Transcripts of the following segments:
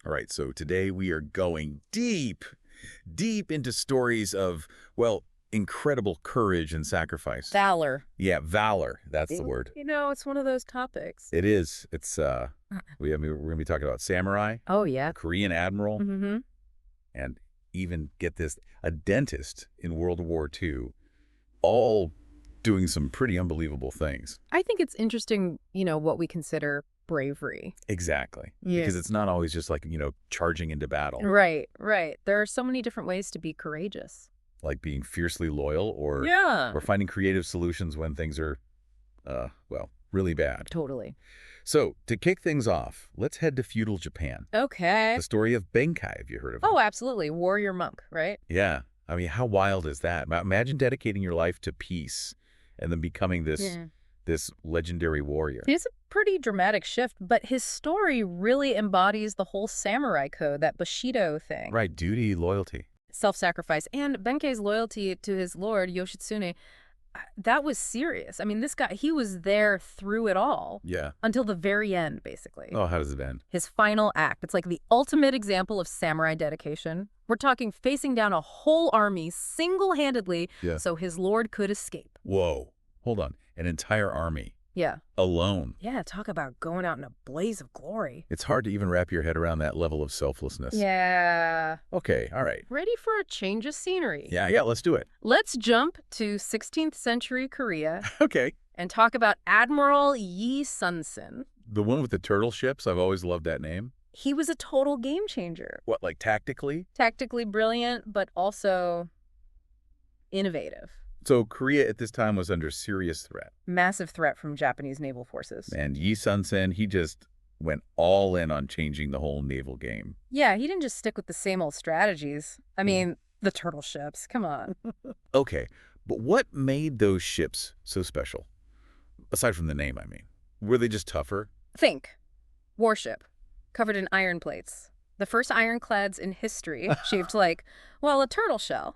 All right, so today we are going deep, deep into stories of, well, incredible courage and sacrifice. Valor. Yeah, valor. That's the word. It's one of those topics. It is. It's we're going to be talking about samurai, Oh, a yeah. Korean admiral, Mm-hmm. and even get this, a dentist in World War II, all doing some pretty unbelievable things. I think it's interesting, what we consider bravery. Exactly. Yeah. Because it's not always just like, charging into battle, Right, right. There are so many different ways to be courageous. like being fiercely loyal or Yeah. or finding creative solutions when things are well, really bad. Totally. So, to kick things off, let's head to feudal Japan. Okay. The story of Benkai, have you heard of it? Oh, absolutely. Warrior monk, right? Yeah. I mean, how wild is that? Imagine dedicating your life to peace and then becoming this legendary warrior. It's a pretty dramatic shift, but his story really embodies the whole samurai code, that Bushido thing. Right, duty, loyalty. Self-sacrifice. And Benkei's loyalty to his lord, Yoshitsune, that was serious. I mean, this guy, he was there through it all. Yeah. Until the very end, basically. Oh, how does it end? His final act. It's like the ultimate example of samurai dedication. We're talking facing down a whole army single-handedly so his lord could escape. Whoa. Hold on. An entire army. Yeah. Alone. Yeah, talk about going out in a blaze of glory. It's hard to even wrap your head around that level of selflessness. Yeah. Okay, all right. Ready for a change of scenery? Yeah, let's do it. Let's jump to 16th century Korea Okay. and talk about Admiral Yi Sun-sin. The one with the turtle ships, I've always loved that name. He was a total game changer. What, like tactically? Tactically brilliant, but also innovative. So Korea at this time was under serious threat. Massive threat from Japanese naval forces. And Yi Sun-sin, he just went all in on changing the whole naval game. Yeah, he didn't just stick with the same old strategies. I mean, the turtle ships, come on. Okay, but what made those ships so special? Aside from the name, I mean. Were they just tougher? Think. Warship. Covered in iron plates. The first ironclads in history, shaped like, well, a turtle shell.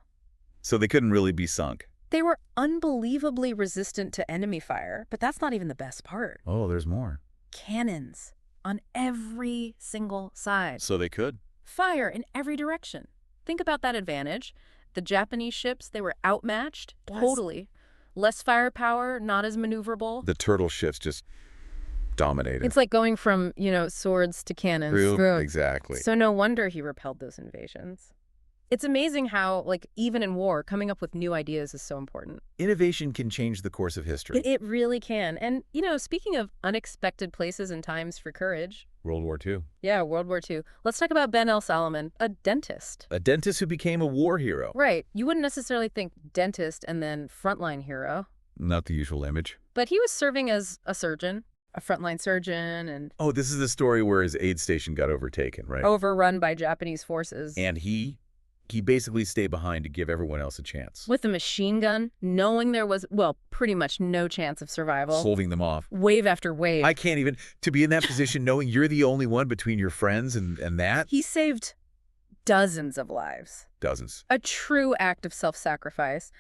So they couldn't really be sunk. They were unbelievably resistant to enemy fire, but that's not even the best part. Oh, there's more. Cannons on every single side. So they could? Fire in every direction. Think about that advantage. The Japanese ships, they were outmatched, totally. Less firepower, not as maneuverable. The turtle ships just dominated. It's like going from, swords to cannons. Exactly. So no wonder he repelled those invasions. It's amazing how, even in war, coming up with new ideas is so important. Innovation can change the course of history. It really can. And, speaking of unexpected places and times for courage. World War II. Yeah, World War II. Let's talk about Ben Salomon, a dentist. A dentist who became a war hero. Right. You wouldn't necessarily think dentist and then frontline hero. Not the usual image. But he was serving as a surgeon, a frontline surgeon, and... Oh, this is the story where his aid station got overtaken, right? Overrun by Japanese forces. And he basically stayed behind to give everyone else a chance. With a machine gun, knowing there was, pretty much no chance of survival. Holding them off. Wave after wave. I can't even, to be in that position, knowing you're the only one between your friends and that. He saved dozens of lives. Dozens. A true act of self-sacrifice.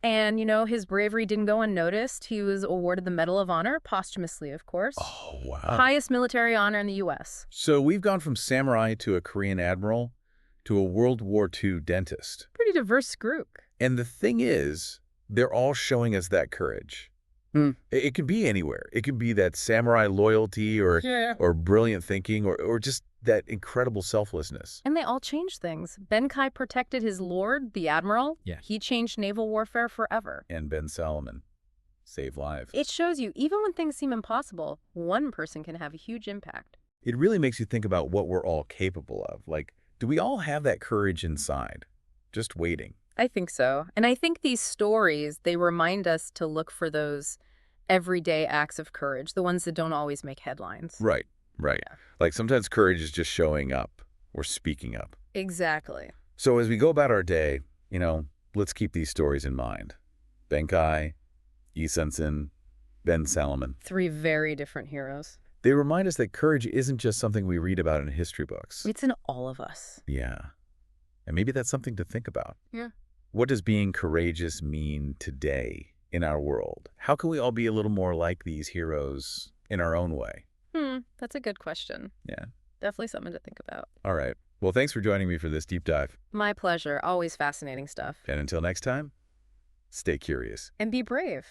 And, his bravery didn't go unnoticed. He was awarded the Medal of Honor, posthumously, of course. Oh, wow. Highest military honor in the U.S. So we've gone from samurai to a Korean admiral to a World War II dentist. Pretty diverse group. And the thing is, they're all showing us that courage. It can be anywhere. It can be that samurai loyalty or brilliant thinking or just that incredible selflessness. And they all changed things. Benkai protected his lord, the admiral. Yeah. He changed naval warfare forever. And Ben Salomon saved lives. It shows you, even when things seem impossible, one person can have a huge impact. It really makes you think about what we're all capable of. Do we all have that courage inside, just waiting? I think so. And I think these stories, they remind us to look for those everyday acts of courage, the ones that don't always make headlines. Right. Yeah. Sometimes courage is just showing up or speaking up. Exactly. So as we go about our day, let's keep these stories in mind. Benkai, Yi Sun-sin, Ben Salomon. 3 very different heroes. They remind us that courage isn't just something we read about in history books. It's in all of us. Yeah. And maybe that's something to think about. Yeah. What does being courageous mean today in our world? How can we all be a little more like these heroes in our own way? That's a good question. Yeah. Definitely something to think about. All right. Well, thanks for joining me for this deep dive. My pleasure. Always fascinating stuff. And until next time, stay curious. And be brave.